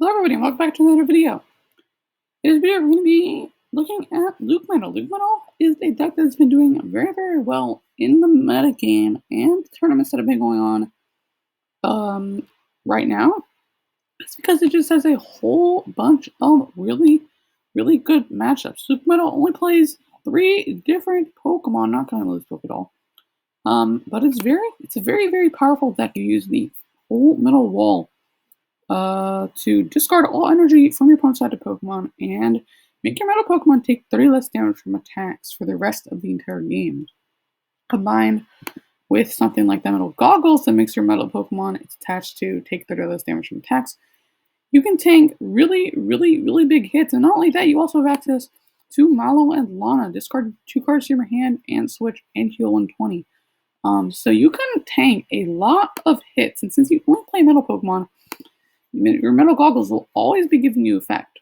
Hello everybody, and welcome back to another video. In this video, we're going to be looking at LucMetal. LucMetal is a deck that's been doing very, very well in the meta game and tournaments that have been going on right now. It's because it just has a whole bunch of really, really good matchups. LucMetal only plays 3 different Pokemon, not going to lose Pokédoll. But it's a very, very powerful deck. You use the whole middle wall to discard all energy from your opponent's side to Pokemon and make your metal Pokemon take 30 less damage from attacks for the rest of the entire game. Combined with something like the metal goggles that makes your metal Pokemon it's attached to take 30 less damage from attacks, you can tank really, really, really big hits. And not only that, you also have access to Mallow and Lana. Discard 2 cards from your hand and switch and heal 120. So you can tank a lot of hits. And since you only play metal Pokemon, your metal goggles will always be giving you effect.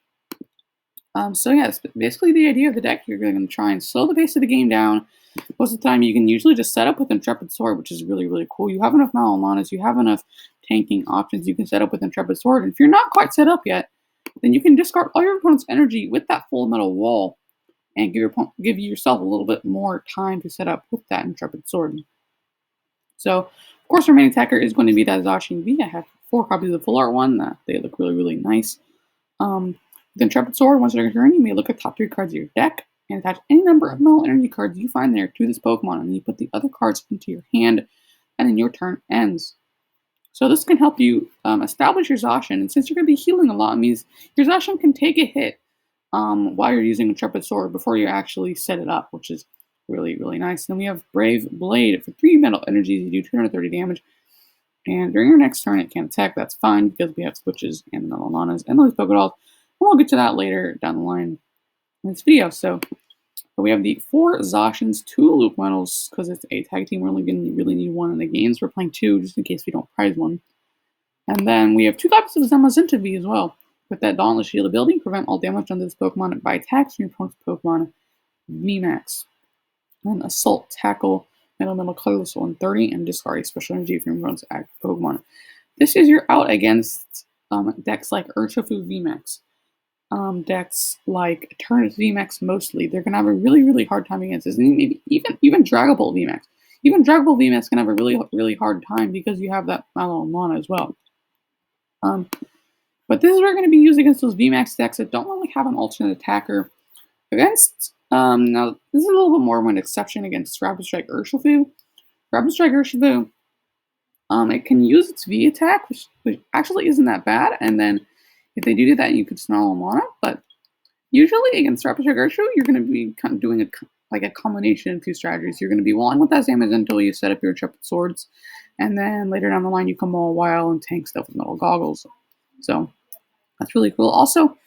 So yeah, it's basically the idea of the deck. You're going to try and slow the pace of the game down. Most of the time, you can usually just set up with Intrepid Sword, which is really, really cool. You have enough Malalanas, you have enough tanking options. You can set up with Intrepid Sword. And if you're not quite set up yet, then you can discard all your opponent's energy with that full metal wall and give yourself a little bit more time to set up with that Intrepid Sword. So, of course, our main attacker is going to be that Zacian V. I have 4 copies of the full art one. They look really, really nice. The Intrepid Sword, once you're turn, you may look at top 3 cards of your deck and attach any number of metal energy cards you find there to this Pokemon, and you put the other cards into your hand, and then your turn ends. So this can help you establish your Zacian, and since you're going to be healing a lot, it means your Zacian can take a hit while you're using Intrepid Sword before you actually set it up, which is really, really nice. Then we have Brave Blade. For 3 metal energies, you do 230 damage. And during your next turn, it can't attack. That's fine because we have switches and Melananas and those Pokédolls. And we'll get to that later down the line in this video. So we have the 4 Zacians, 2 LucMetals, because it's a tag team. We're only going to really need 1 in the games. We're playing 2 just in case we don't prize 1. And then we have 2 copies of Zamazenta V as well. With that Dauntless Shield ability, prevent all damage on this Pokemon by attacks from your opponent's Pokemon VMAX. And Assault Tackle, Metal Colorless 130, and discard a special energy from your opponent's active Pokemon. This is your out against decks like Urshifu VMAX. Decks like Eternus VMAX mostly. They're going to have a really, really hard time against this. And maybe even Dragapult VMAX. Even Dragapult VMAX can have a really, really hard time because you have that Mallow and Lana as well. But this is what we're going to be using against those VMAX decks that don't really have an alternate attacker. Against, now this is a little bit more of an exception against Rapid Strike Urshifu. Rapid Strike Urshifu, it can use its V attack, which actually isn't that bad, and then if they do that, you could snarl them on it, but usually against Rapid Strike Urshifu, you're going to be kind of doing a combination of 2 strategies. You're going to be walling with that Zamazenta until you set up your Intrepid Swords, and then later down the line, you come all while and tank stuff with metal goggles. So that's really cool. Also,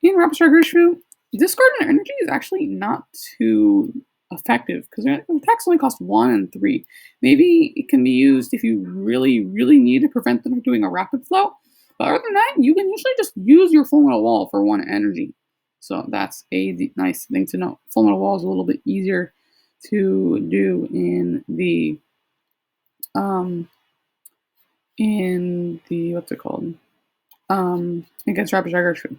in Rapid Strike Urshifu, discarding energy is actually not too effective because attacks only cost 1 and 3. Maybe it can be used if you really, really need to prevent them from doing a rapid flow. But other than that, you can usually just use your full metal wall for 1 energy. So that's a nice thing to know. Full metal wall is a little bit easier to do in the what's it called? Against Rapid Strike Urshifu.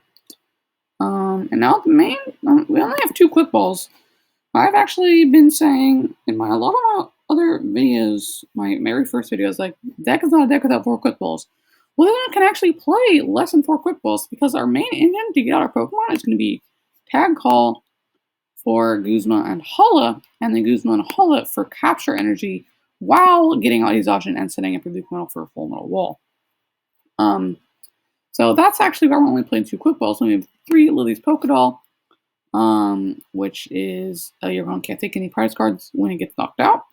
And now the main, we only have 2 quick balls. I've actually been saying in a lot of my other videos, my very first videos, like, deck is not a deck without 4 quick balls. Well, then I can actually play less than 4 quick balls because our main engine to get out our Pokemon is going to be Tag Call for Guzma and Hala, and then Guzma and Hala for capture energy while getting out Zacian and setting up your LucMetal for a full metal wall. So that's actually why we're only playing 2 quick balls. So we have 3 Lily's Pokédoll, which is your opponent can't take any prize cards when it gets knocked out.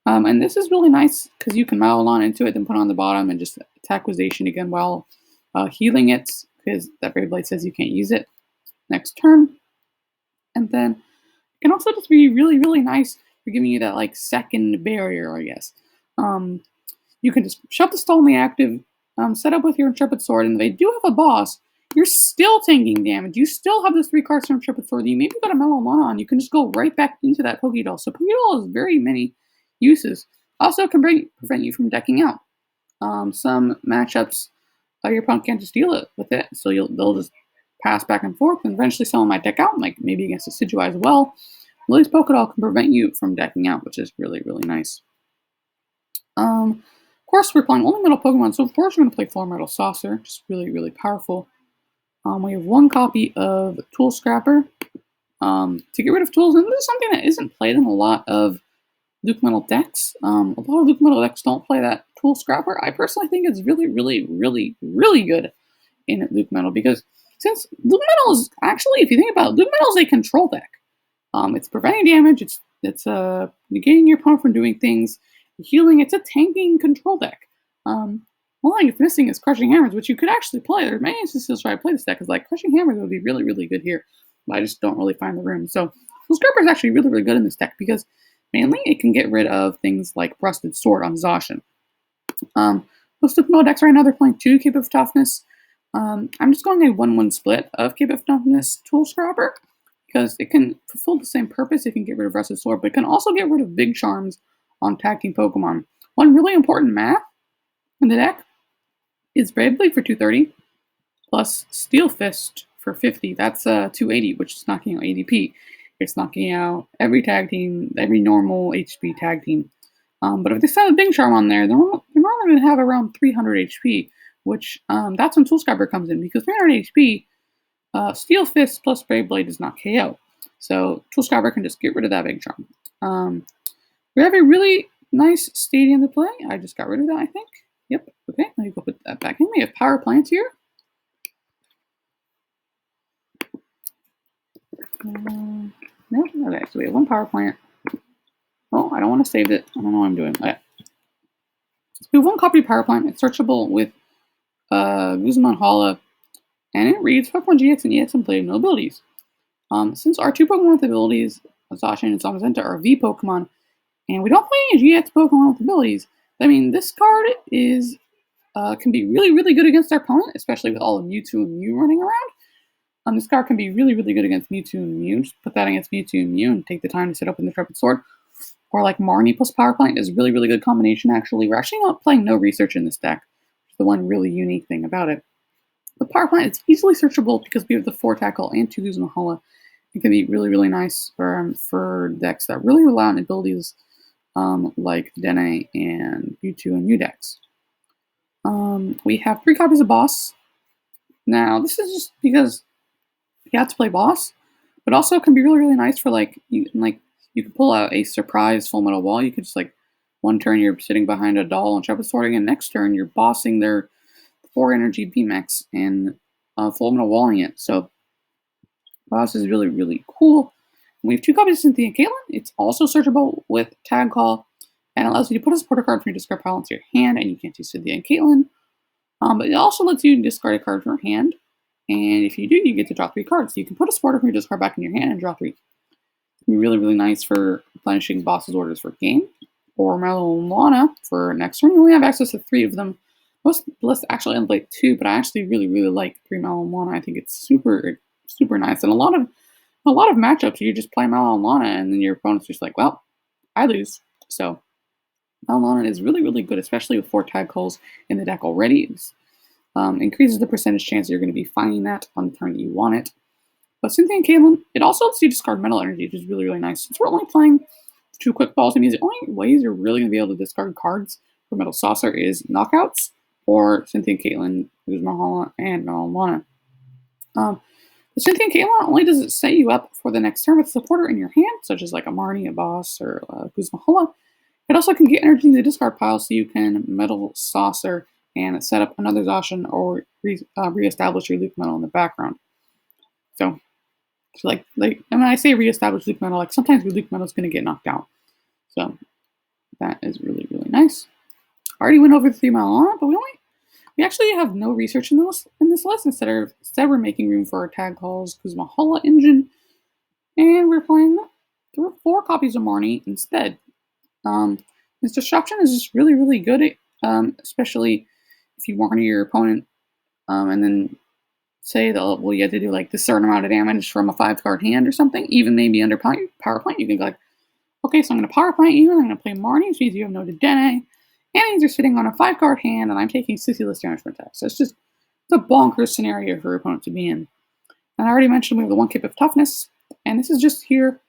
And this is really nice because you can Mallow into it, then put it on the bottom and just attack with Zacian again while healing it because that Brave Blade says you can't use it next turn. And then it can also just be really, really nice for giving you that like second barrier, I guess. You can just shut the stall in the active, set up with your Intrepid Sword, and if they do have a boss, you're still taking damage. You still have those 3 cards from Intrepid Sword that you maybe got a Mallow Lana on. You can just go right back into that Pokédoll. So Pokédoll has very many uses. Also can prevent you from decking out. Some matchups your opponent can't just deal it with it, so they'll just pass back and forth, and eventually someone might deck out, like maybe against a Sidgewai as well. Lily's Pokédoll can prevent you from decking out, which is really, really nice. Of course, we're playing only metal Pokemon, so of course we're going to play Floor Metal Saucer, just really, really powerful. We have one copy of Tool Scrapper to get rid of tools, and this is something that isn't played in a lot of LucMetal decks. A lot of LucMetal decks don't play that Tool Scrapper. I personally think it's really, really, really, really good in LucMetal because since LucMetal is actually, if you think about it, LucMetal is a control deck. It's preventing damage. It's negating your opponent from doing things. Healing. It's a tanking control deck. One thing it's missing is Crushing Hammers, which you could actually play. There's many instances where I play this deck because like Crushing Hammers would be really, really good here, but I just don't really find the room. So Tool Scrapper is actually really, really good in this deck because mainly it can get rid of things like Rusted Sword on Zacian. Most of the decks right now they're playing 2 Cape of Toughness. I'm just going a 1-1 split of Cape of Toughness Tool Scrapper because it can fulfill the same purpose. It can get rid of Rusted Sword, but it can also get rid of Big Charms on tag team Pokemon. One really important math in the deck is Brave Blade for 230 plus Steel Fist for 50. That's 280, which is knocking out ADP. It's knocking out every tag team, every normal HP tag team. But if they send a Big Charm on there, they're normally going to have around 300 HP, which that's when Tool Scrapper comes in because 300 HP, Steel Fist plus Brave Blade does not KO. So Tool Scrapper can just get rid of that Big Charm. We have a really nice stadium to play. I just got rid of that, I think. Yep. Okay, let me go put that back in. We have power plants here. Nope. Okay, so we have one power plant. Oh, I don't want to save it. I don't know what I'm doing. Okay. So we have one copy of power plant. It's searchable with Guzman Hala, and it reads Pokemon GX and EX and play no abilities. Since our 2 Pokemon with abilities, Zacian and Zamazenta, are V Pokemon, and we don't play any GX Pokemon with abilities, I mean, this card is can be really, really good against our opponent, especially with all of Mewtwo and Mew running around. This card can be really, really good against Mewtwo and Mew. Just put that against Mewtwo and Mew and take the time to set up in the Intrepid Sword. Or like Marnie plus Power Plant is a really, really good combination, actually. We're actually not playing no research in this deck, which is the one really unique thing about it. The Power Plant is easily searchable because we have the 4 Tackle and 2 Guzmahala. It can be really, really nice for decks that really rely on abilities like Dene and Mewtwo and Mew decks. We have 3 copies of Boss. Now, this is just because you have to play Boss, but also it can be really, really nice for you can pull out a surprise Full Metal Wall. You could just one turn you're sitting behind a doll and Intrepid Sorting, and next turn you're bossing their 4 energy VMAX and Full Metal Walling it. So Boss is really, really cool. And we have 2 copies of Cynthia and Caitlin. It's also searchable with Tag Call, and allows you to put a supporter card from your discard pile into your hand, and you can't use Cynthia and Caitlin. But it also lets you discard a card from your hand, and if you do, you get to draw 3 cards. So you can put a supporter from your discard back in your hand and draw 3. It can be really, really nice for replenishing Boss's orders for game, or Malolana for next turn. You only have access to 3 of them. Most lists actually end like 2, but I actually really, really like 3 Malolana. I think it's super, super nice, and a lot of matchups you just play Malolana, and then your opponent's just like, well, I lose. So Malolana is really, really good, especially with 4 tag calls in the deck already. It increases the percentage chance you're going to be finding that on the turn that you want it. But Cynthia and Caitlin, it also lets you discard Metal Energy, which is really, really nice. Since we're only playing 2 quick balls, it means the only ways you're really going to be able to discard cards for Metal Saucer is knockouts or Cynthia and Caitlin, Guzmahala, and Malolana. But Cynthia and Caitlin only does it set you up for the next turn with a supporter in your hand, such as like a Marnie, a Boss, or Guzmahala. It also can get energy in the discard pile so you can Metal Saucer and set up another Zacian or reestablish your LucMetal in the background. So and when I say reestablish LucMetal, sometimes your LucMetal is going to get knocked out. So that is really, really nice. I already went over the 3 Malolana, but we actually have no research in this list. Instead we're making room for our Tag Calls Guzmahala engine, and we're playing 4 copies of Marnie instead. His disruption is just really, really good, especially if you Marnie your opponent, and then say that, well, you have to do this certain amount of damage from a 5-card hand or something, even maybe under power plant, you can go okay, so I'm going to power plant you, and I'm going to play Marnie, which means you have no Dene, and means you're sitting on a 5-card hand, and I'm taking 60 less damage from attack. So it's just It's a bonkers scenario for your opponent to be in. And I already mentioned we have the 1 kip of toughness, and this is just here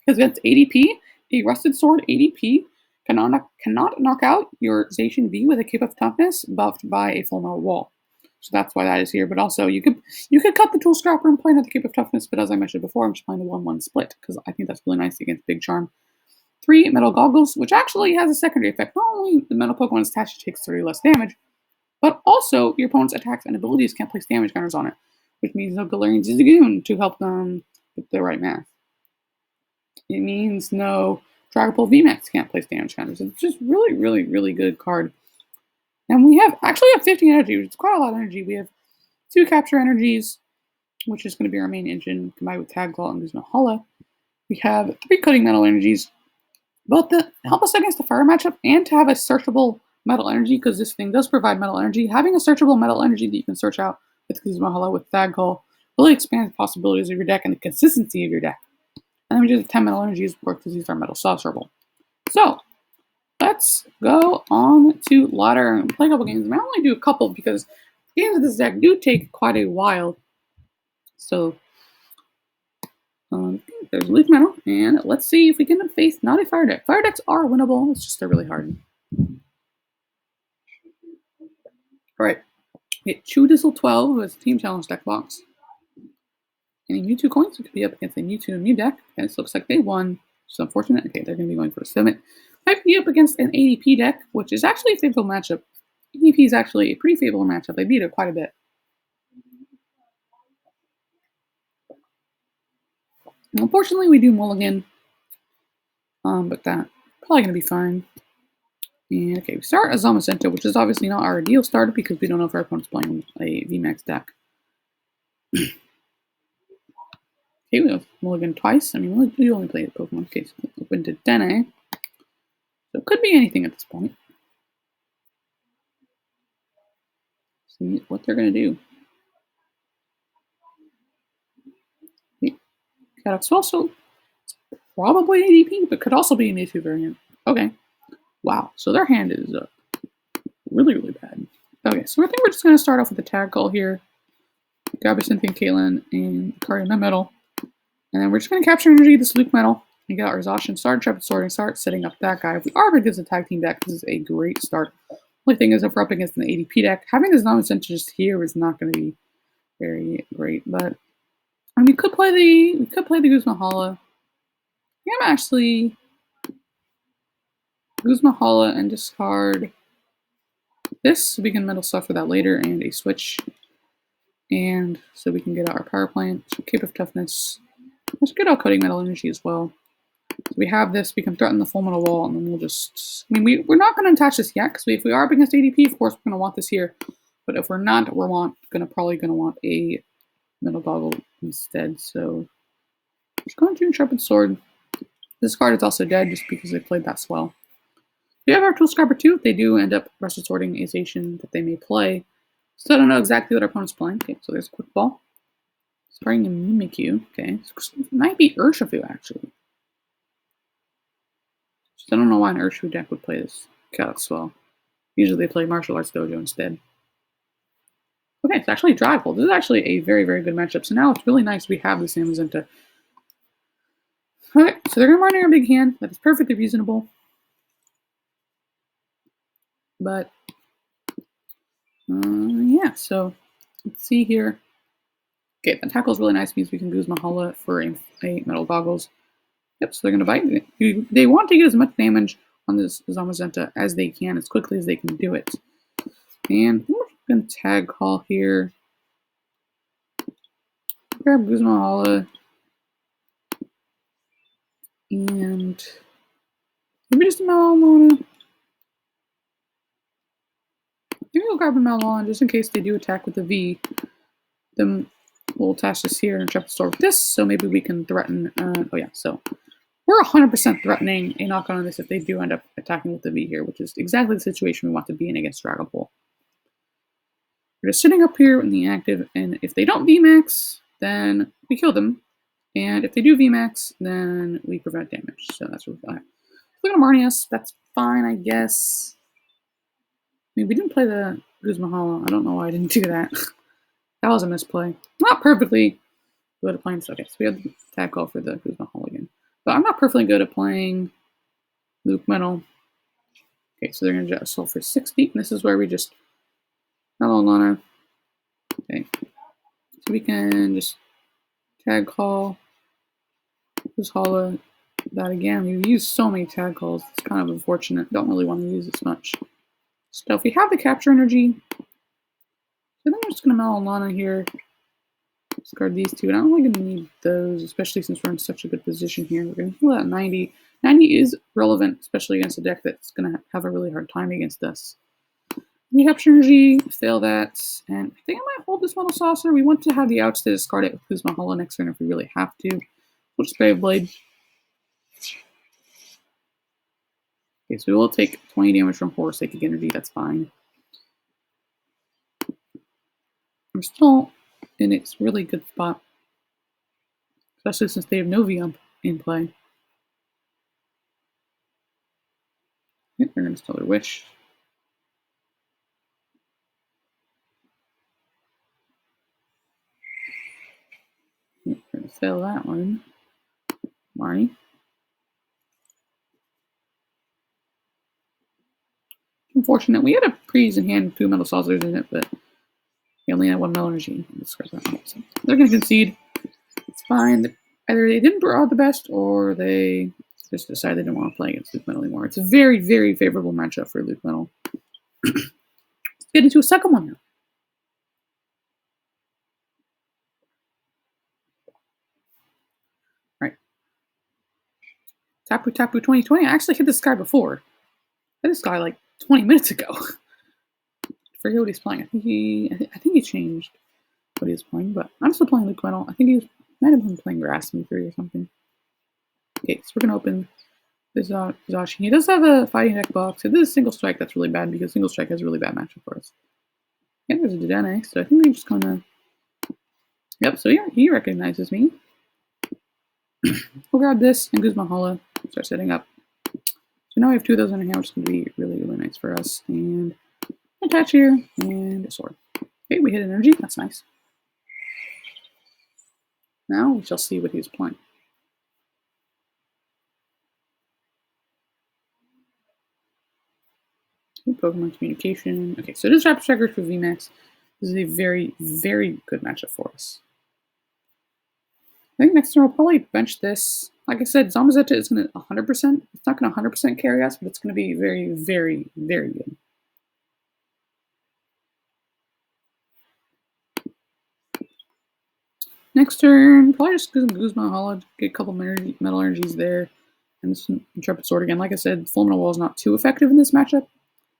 because it's ADP. A rusted sword ADP cannot knock out your Zacian V with a kip of toughness buffed by a full metal wall. So that's why that is here. But also you could cut the tool scrapper and play another kip of toughness, but as I mentioned before, I'm just playing the 1/1 split because I think that's really nice against Big Charm. 3 metal goggles, which actually has a secondary effect. Not only the metal Pokemon is attached takes 30 less damage, but also your opponent's attacks and abilities can't place damage counters on it, which means no Galarian Zigzagoon to help them with the right math. It means no Dragapult VMAX can't place damage counters. It's just really, really, really good card. And we actually have 50 energy, which is quite a lot of energy. We have 2 capture energies, which is going to be our main engine, combined with Tag Claw and LucMetal. We have 3 cutting metal energies, both to help us against the fire matchup and to have a searchable metal energy, because this thing does provide metal energy. Having a searchable metal energy that you can search out with LucMetal with Tag Claw really expands the possibilities of your deck and the consistency of your deck. And then we do the 10 metal energies, of course, because these are metal sorcerable. So, let's go on to ladder and play a couple games. I only do a couple because games of this deck do take quite a while. So, there's LucMetal, and let's see if we can face not a fire deck. Fire decks are winnable, it's just they're really hard. Alright, we get Chewdizzle 12, who has a Team Challenge deck box. Any Mewtwo coins, it could be up against a Mewtwo and Mew deck. Okay, this looks like they won, which is unfortunate. Okay, they're going to be going for a summit. Might be up against an ADP deck, which is actually a favorable matchup. ADP is actually a pretty favorable matchup. They beat it quite a bit. Unfortunately, we do mulligan, but that's probably going to be fine. And okay, we start as Zamazenta, which is obviously not our ideal start because we don't know if our opponent's playing a VMAX deck. Okay, we have mulligan twice. I mean, we only played Pokemon. Okay, so open to Dene. So it could be anything at this point. See what they're going to do. Calyxwell, so probably ADP, but could also be a Mewtwo variant. Okay. Wow. So their hand is really, really bad. Okay, so I think we're just going to start off with the Tag Call here. Grab a Cynthia Caitlin and Card in the middle. And then we're just going to capture energy this LucMetal and get our Zacian, start Intrepid Sword, and start setting up that guy. If we are against a tag team deck, this is a great start. Only thing is, if we're up against an ADP deck, having this nonsense just here is not going to be very great. But I mean, we could play the Guzma. I'm actually Guzma and discard this so we can metal stuff for that later and a switch. And so we can get out our power plant, Cape of Toughness. Let's get out cutting metal energy as well. So we have this, we can threaten the full metal wall, and then we'll just, I mean, we're not going to attach this yet, because if we are up against ADP, of course, we're going to want this here. But if we're not, we're probably going to want a metal goggle instead. So just going to Intrepid Sword. This card is also dead just because they played that swell. We have our Tool Scrapper too. They do end up rusted sorting a Zacian that they may play. Still don't know exactly what our opponent's playing. Okay, so there's a Quick Ball. Starting a Mimikyu. Okay, so it might be Urshifu actually. Just I don't know why an Urshifu deck would play this Calyxwell. Usually they play Martial Arts Dojo instead. Okay, it's actually Dragapult. This is actually a very, very good matchup. So now it's really nice we have this Zamazenta. Alright, so they're going to run in our big hand. That is perfectly reasonable. But, yeah, so let's see here. Okay, that tackle is really nice. Means we can use Mahala for a metal goggles. Yep, so they're going to bite. They want to get as much damage on this Zamazenta as they can, as quickly as they can do it. And we're going to tag call here. Grab Guzma and maybe just a Melalana. Maybe we'll grab a Melalana just in case they do attack with the V. Then we'll attach this here and trap the store with this, so maybe we can threaten. Oh yeah, so we're 100% threatening a knock on this if they do end up attacking with the V here, which is exactly the situation we want to be in against Dragapult. We're just sitting up here in the active, and if they don't VMAX, then we kill them. And if they do VMAX, then we prevent damage. So that's what we've got. Look at Marnius, that's fine, I guess. I mean, we didn't play the Guzmahala. I don't know why I didn't do that. That was a misplay. Not perfectly good at playing. Okay, so we have the tag call for the Guzmahala again. But I'm not perfectly good at playing LucMetal. Okay, so they're going to just assault for 60. And this is where we just Mellow Lana. Okay. So we can just tag call Guzmahala that again. We've used so many tag calls. It's kind of unfortunate. Don't really want to use this much. So if we have the capture energy, I think I'm just going to Mellow Lana here. Discard these two. And I don't really going to need those, especially since we're in such a good position here. We're going to heal at 90. 90 is relevant, especially against a deck that's going to have a really hard time against us. We capture energy, fail that, and I think I might hold this Metal Saucer. We want to have the outs to discard it with Guzmahala next turn if we really have to. We'll just Brave Blade. Okay, so we will take 20 damage from Horror Psychic Energy, that's fine. We're still in its really good spot, especially since they have no V-Ump in play. Yep, they're going to Stellar Wish. Yep, we're going to fail that one. Marnie. Unfortunate. We had a Freeze in hand, 2 Metal Saucers in it, but he only had 1 Metal Energy. So they're going to concede. It's fine. Either they didn't draw the best, or they just decided they didn't want to play against LucMetal anymore. It's a very, very favorable matchup for LucMetal. Let's get into a second one now. Right. Tapu Tapu 2020. I actually hit this guy before. I hit this guy like 20 minutes ago. I forget what he's playing. I think he changed what he was playing, but I'm still playing LucMetal. I think he might have been playing Grass Meeker or something. Okay, so we're gonna open this Zashi. He does have a fighting deck box. If this is Single Strike, that's really bad because Single Strike has a really bad matchup for us. Yeah, there's a Dedenne, so I think we're just gonna. Yep, so he recognizes me. We'll grab this and Guzmahala, start setting up. So now we have 2 of those in our hand, which is going to be really, really nice for us. And attach here, and a sword. Okay, we hit energy, that's nice. Now we shall see what he's playing. Pokemon Communication. Okay, so this Raptor Striker for VMAX. This is a very, very good matchup for us. I think next turn we'll probably bench this. Like I said, Zamazenta is going to 100%. It's not going to 100% carry us, but it's going to be very, very, very good. Next turn, probably just Guzmahala, get a couple metal energies there. And this Intrepid Sword again. Like I said, Full Metal Wall is not too effective in this matchup.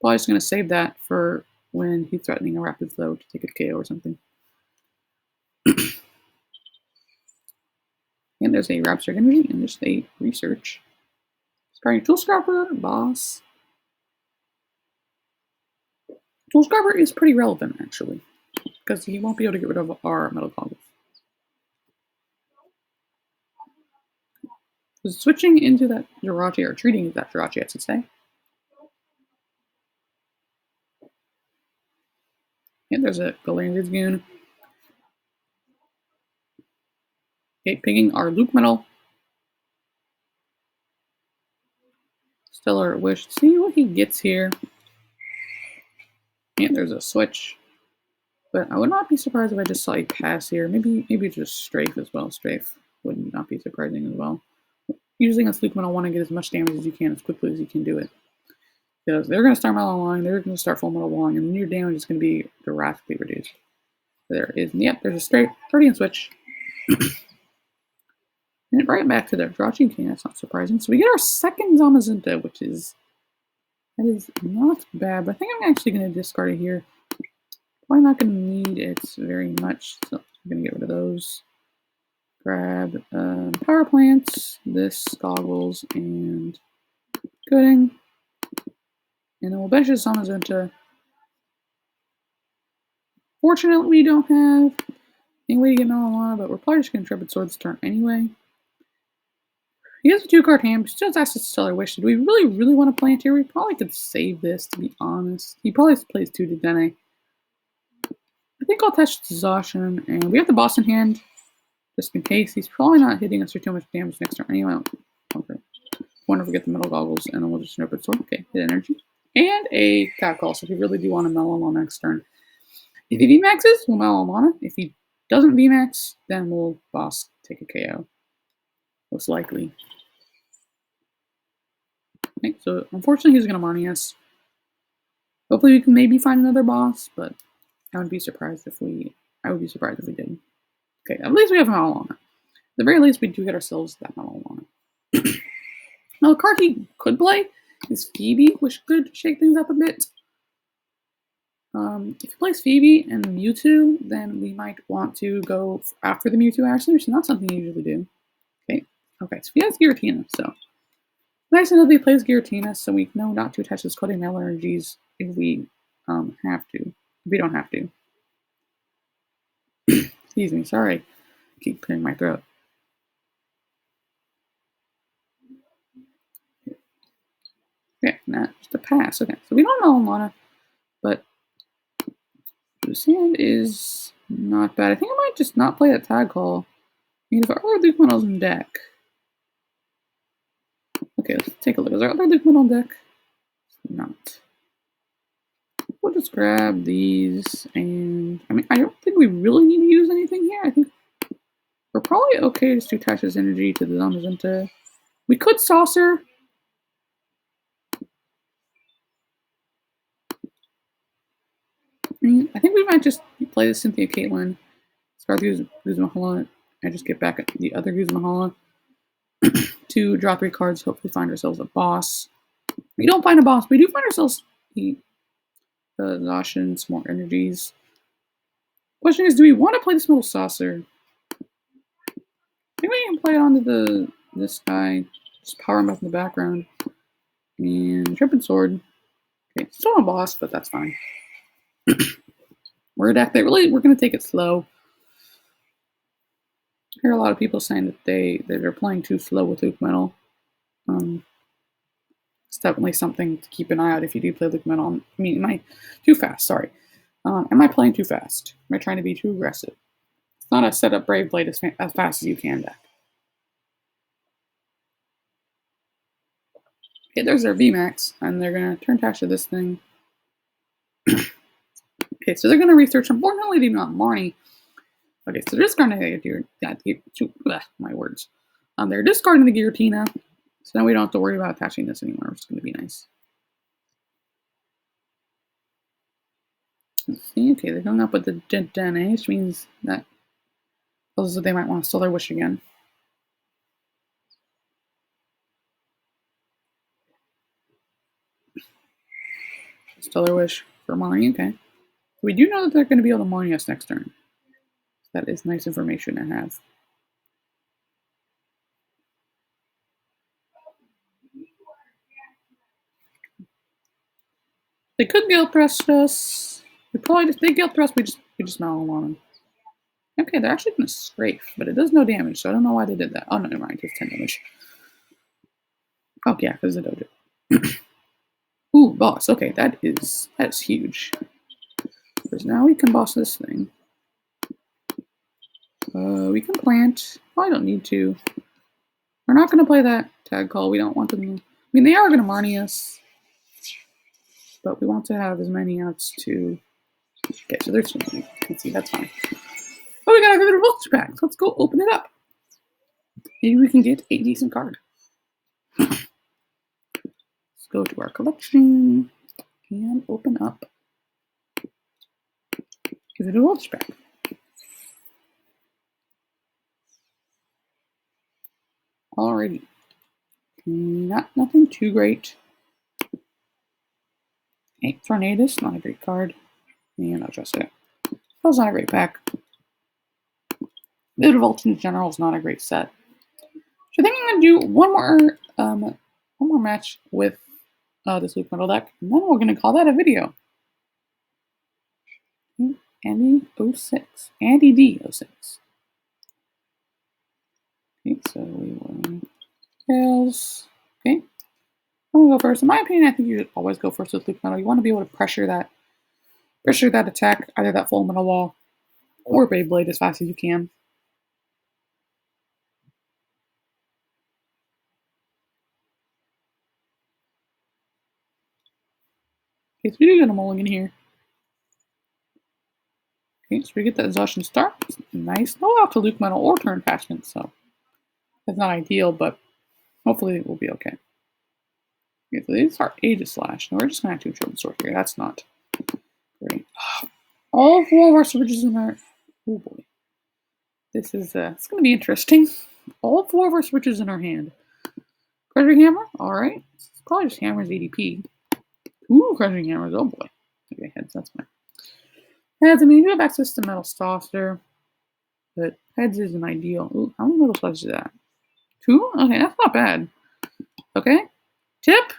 Probably just going to save that for when he's threatening a Rapid Flow to take a KO or something. And there's a Raptor Energy and just a Research. Starting Tool Scrapper, Boss. Tool Scrapper is pretty relevant, actually, because he won't be able to get rid of our Metal Goggles. Switching into that Jirachi, or treating that Jirachi, I should say. And there's a Galarian Goon. Okay, pinging our LucMetal. Stellar Wish. See what he gets here. And there's a switch. But I would not be surprised if I just saw a pass here. Maybe just Strafe as well. Strafe would not be surprising as well. Usually against LucMetal, I want to get as much damage as you can, as quickly as you can do it. Because they're going to start Metal Walling, they're going to start Full Metal Walling, and then your damage is going to be drastically reduced. There is, yep, there's a straight Guardian Switch. And right back to their Jirachi. Okay, that's not surprising. So we get our second Zamazenta, which is, that is not bad, but I think I'm actually going to discard it here. Probably not going to need it very much, so I'm going to get rid of those. Grab Power Plants, this, Goggles, and Gooding. And then we'll bench this Zamazenta. Fortunately, we don't have any way to get Melalana, but we're probably just going to Intrepid Sword this turn anyway. He has a 2-card hand, but still has access to Stellar Wish. Do we really, really want to plant here? We probably could save this, to be honest. He probably plays 2 Dedenne. think I'll touch Zacian, and we have the boss in hand, just in case. He's probably not hitting us for too much damage next turn anyway. Okay. Wonder if we get the metal goggles, and then we'll just open sword. Okay, hit energy. And a Metacall, so if we really do want to mellow him on next turn. If he VMAXs, we'll mellow him on it. If he doesn't VMAX, then we'll boss take a KO. Most likely. Okay, so unfortunately he's going to Marnie us. Hopefully we can maybe find another boss, but I would be surprised if we did. Okay, at least we have a mellow on it. At the very least, we do get ourselves that mellow on it. Now, the card he could play is Phoebe, which could shake things up a bit. If he plays Phoebe and Mewtwo, then we might want to go after the Mewtwo, actually, which is not something you usually do. Okay, so he has Giratina, so nice to know that he plays Giratina, so we know not to attach his coding metal energies if we have to. If we don't have to. Excuse me, sorry. I keep clearing my throat. Okay, not just a pass. Okay, so we don't know Mana, but this hand is not bad. I think I might just not play that tag call. I mean, if our other LucMetal's in deck. Okay, let's take a look. Is our other LucMetal in deck? Not. We'll just grab these, and I mean, I don't think we really need to use anything here. I think we're probably okay just to attach this energy to the Zamazenta. We could Saucer. I mean, I think we might just play the Cynthia Caitlyn, start the Guzmahala, and just get back at the other Guzmahala to draw 3 cards, hopefully find ourselves a boss. If we don't find a boss, we do find ourselves the Zacian, some more energies. Question is, do we want to play this little saucer? I think we can play it onto this guy, just power him up in the background, and Tripping Sword. Okay, still a boss, but that's fine. We're a deck that we're going to take it slow. I hear a lot of people saying that they're playing too slow with LucMetal. It's definitely something to keep an eye out if you do play LucMetal. I mean, am I too fast? Sorry. Am I playing too fast? Am I trying to be too aggressive? It's not a set up Brave Blade as fast as you can deck. Okay, there's their VMAX, and they're going to turn attached to this thing. Okay, so they're going to research. Unfortunately, they do not Marnie. Okay, so they're discarding my words. They're discarding the Giratina, so now we don't have to worry about attaching this anymore, which is going to be nice. Let's see, okay, they're going up with the DNA, which means that they might want to Stellar Wish again. Stellar Wish for Marnie, okay. We do know that they're going to be able to Marnie us next turn. That is nice information to have. They could Gale Thrust us. They Gale Thrust, we just Mallow on them. Okay, they're actually going to Strafe, but it does no damage, so I don't know why they did that. Oh, no, never mind, it's 10 damage. Oh, yeah, because of the dojo. Ooh, boss. Okay, that's huge. Because now we can boss this thing. We can plant. Probably don't need to. We're not going to play that tag call. We don't want them. I mean, they are going to Marnie us. But we want to have as many outs to. Okay, so there's something. You can see, that's fine. Oh, we got a good Vulture pack. Let's go open it up. Maybe we can get a decent card. Let's go to our collection and open up. Give it a Vulture pack. Alrighty. Nothing too great. Okay, Tornadus, not a great card. And I'll trust it. That's not a great pack. The Revolt in general is not a great set. So I think I'm gonna do one more match with this LucMetal deck, and then we're gonna call that a video. Andy 06. Andy D 06. Okay, so we will tails. Okay. I'm gonna go first. In my opinion, I think you should always go first with LucMetal. You want to be able to pressure that attack, either that full metal wall Or Beyblade as fast as you can. Okay, so we do get a mulligan here. Okay, so we get that exhaustion start. Nice. No out to LucMetal or turn attachment, so that's not ideal, but hopefully it will be okay. Okay, so these are Aegis Slash. Now we're just gonna have to triple sword here. That's not great. All 4 of our switches in our oh boy. This is it's gonna be interesting. All 4 of our switches in our hand. Crushing Hammer, alright. It's probably just Hammer's ADP. Ooh, Crushing Hammers, oh boy. Okay, heads, that's fine. Heads, I mean, you do have access to Metal Saucer, but heads isn't ideal. Ooh, how many Metal Saucers is that? 2? Okay, that's not bad. Okay. Tip,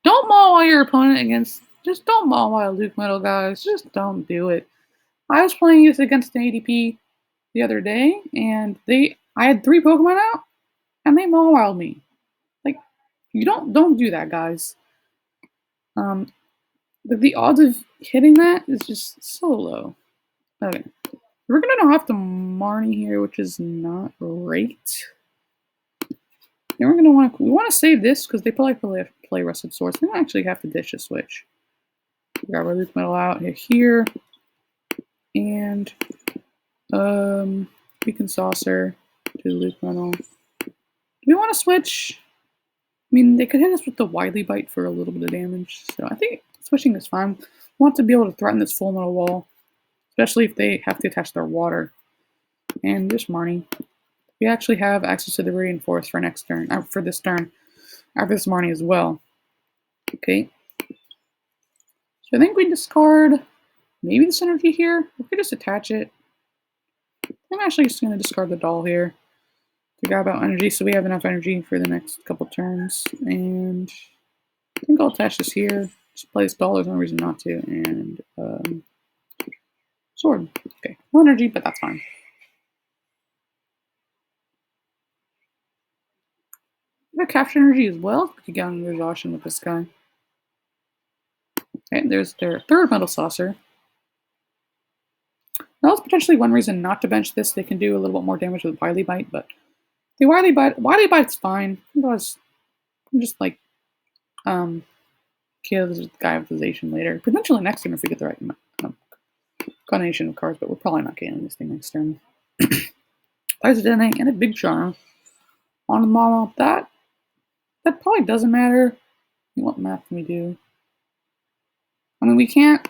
don't maul while your opponent against, just don't maul while LucMetal, guys. Just don't do it. I was playing this against an ADP the other day, and I had 3 Pokemon out, and they maul wilded me. Like, you don't do that, guys. The odds of hitting that is just so low. Okay. We're gonna have to Marnie here, which is not great. And we're gonna we want to save this because they probably play Rusted Swords. We might actually have to ditch a switch. Grab our LucMetal out here, and Beacon Saucer to LucMetal. Do we want to switch? I mean, they could hit us with the Wily Bite for a little bit of damage, so I think switching is fine. We want to be able to threaten this full metal wall, especially if they have to attach their water. And just Marnie. We actually have access to the Reinforce for next turn, for this turn, after this Marnie as well. Okay. So I think we discard maybe this energy here. We could just attach it. I'm actually just going to discard the doll here to grab out energy, so we have enough energy for the next couple turns. And I think I'll attach this here. Just play this doll. There's no reason not to. And sword. Okay, no energy, but that's fine. We have capture energy as well. We could get on exhaustion with this guy. Okay, there's their 3rd Metal Saucer. That was potentially one reason not to bench this. They can do a little bit more damage with Wily Bite, but the Wily Bite's fine. It was just like kill this guy with Zation later. Potentially next turn if we get the right combination of cards, but we're probably not getting this thing next turn. There's a Detonate and a Big Charm on the model. That probably doesn't matter. What math can we do? I mean, we can't.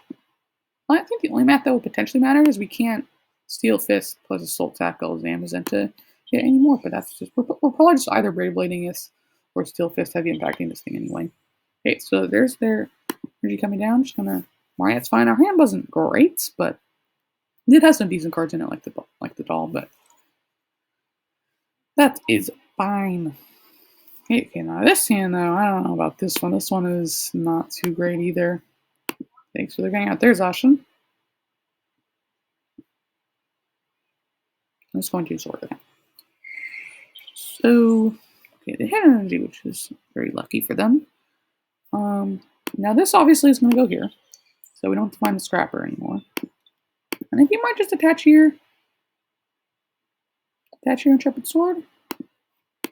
I think the only math that would potentially matter is we can't Steel Fist plus Assault Tackle Zamazenta to hit anymore, but that's just, we're probably just either Brave Blading this or Steel Fist heavy impacting this thing anyway. Okay, so there's their energy coming down. Just gonna, alright, that's fine. Our hand wasn't great, but it has some decent cards in it, like the doll, but that is fine. Okay, now this hand though, I don't know about this one. This one is not too great either. Thanks for the getting out. There's Ashen. I'm just going to sort it. So, okay, they had energy, which is very lucky for them. Now this obviously is going to go here, so we don't have to find the scrapper anymore. I think we might just attach here. Attach here Intrepid Sword.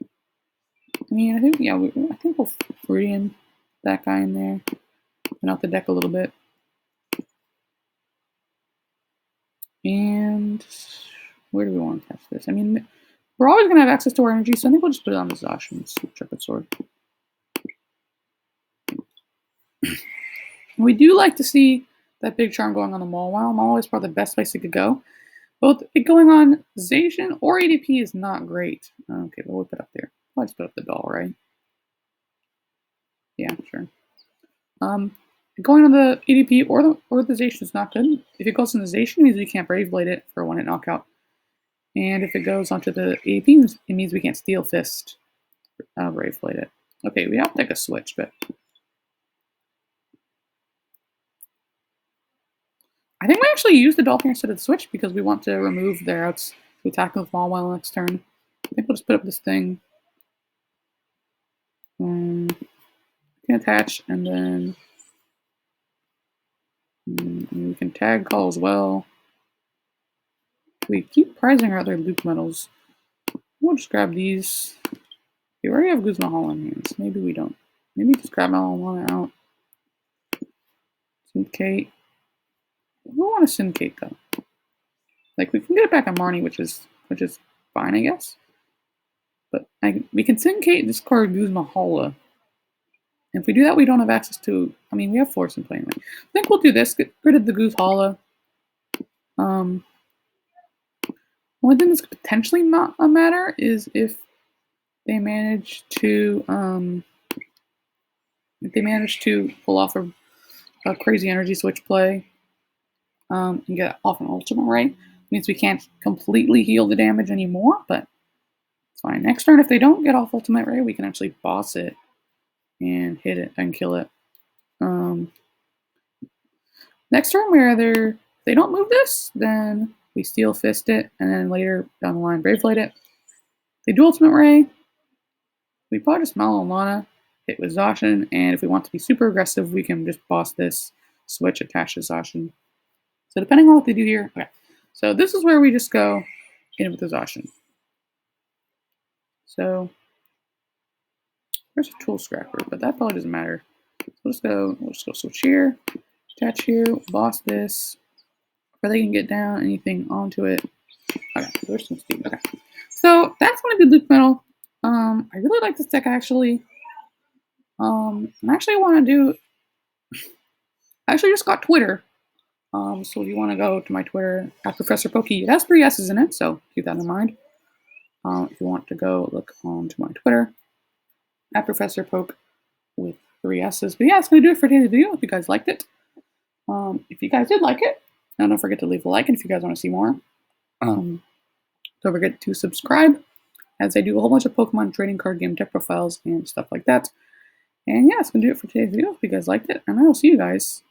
I mean, I think, yeah, I think we'll free in that guy in there. And out the deck a little bit. And where do we want to attach this? I mean, we're always going to have access to our energy, so I think we'll just put it on this option, Intrepid Sword. We do like to see that Big Charm going on the Maul. Maul is probably the best place it could go. Both it going on Zacian or ADP is not great. Okay, but we'll put it up there. Let's put up the doll, right? Yeah, sure. Going on the ADP or the Zacian is not good. If it goes on the Zacian, it means we can't Brave Blade it for a 1-hit knockout. And if it goes onto the ADP, it means we can't Steel Fist Brave Blade it. Okay, we have to take a switch, but I think we actually use the doll here instead of the switch because we want to remove their outs to attack with Maul next turn. I think we'll just put up this thing. Can attach, and then we can tag call as well. we keep prizing our other Luke medals. We'll just grab these. We already have Guzma Hall in hands. Maybe we don't. Maybe just grab Alamana out. Syndicate. We don't want to syndicate though. Like we can get it back on Marnie, which is fine, I guess. But we can syndicate this card Guzma Hall. If we do that, we don't have access to. I mean, we have Force in play. I think we'll do this. Get rid of the Goose Halla. One thing that's potentially not a matter is if they manage to pull off a crazy energy switch play and get off an ultimate ray. It means we can't completely heal the damage anymore, but it's fine. Next turn, if they don't get off ultimate ray, we can actually boss it and hit it and kill it. Next turn, if they don't move this, then we Steel Fist it, and then later down the line, Brave Flight it. If they do Ultimate Ray, we probably just Malalana, hit with Zacian, and if we want to be super aggressive, we can just boss this, switch, attach to Zacian. So depending on what they do here, okay. So this is where we just go in with the Zacian. So there's a Tool Scrapper, but that probably doesn't matter. So we'll just go switch here, attach here, boss this, or they can get down anything onto it. Okay, there's some speed. Okay, so that's gonna be LucMetal. I really like this deck actually. And actually, I want to do. I actually just got Twitter. So if you want to go to my Twitter at Professor Pokey, it has 3 S's in it, so keep that in mind. If you want to go look onto my Twitter at Professor Poke with 3 S's. But yeah, it's gonna do it for today's video. If you guys liked it, if you guys did like it, don't forget to leave a like, and if you guys want to see more, don't forget to subscribe, as I do a whole bunch of Pokemon trading card game deck profiles and stuff like that. And yeah, it's going to do it for today's video. If you guys liked it, and I will see you guys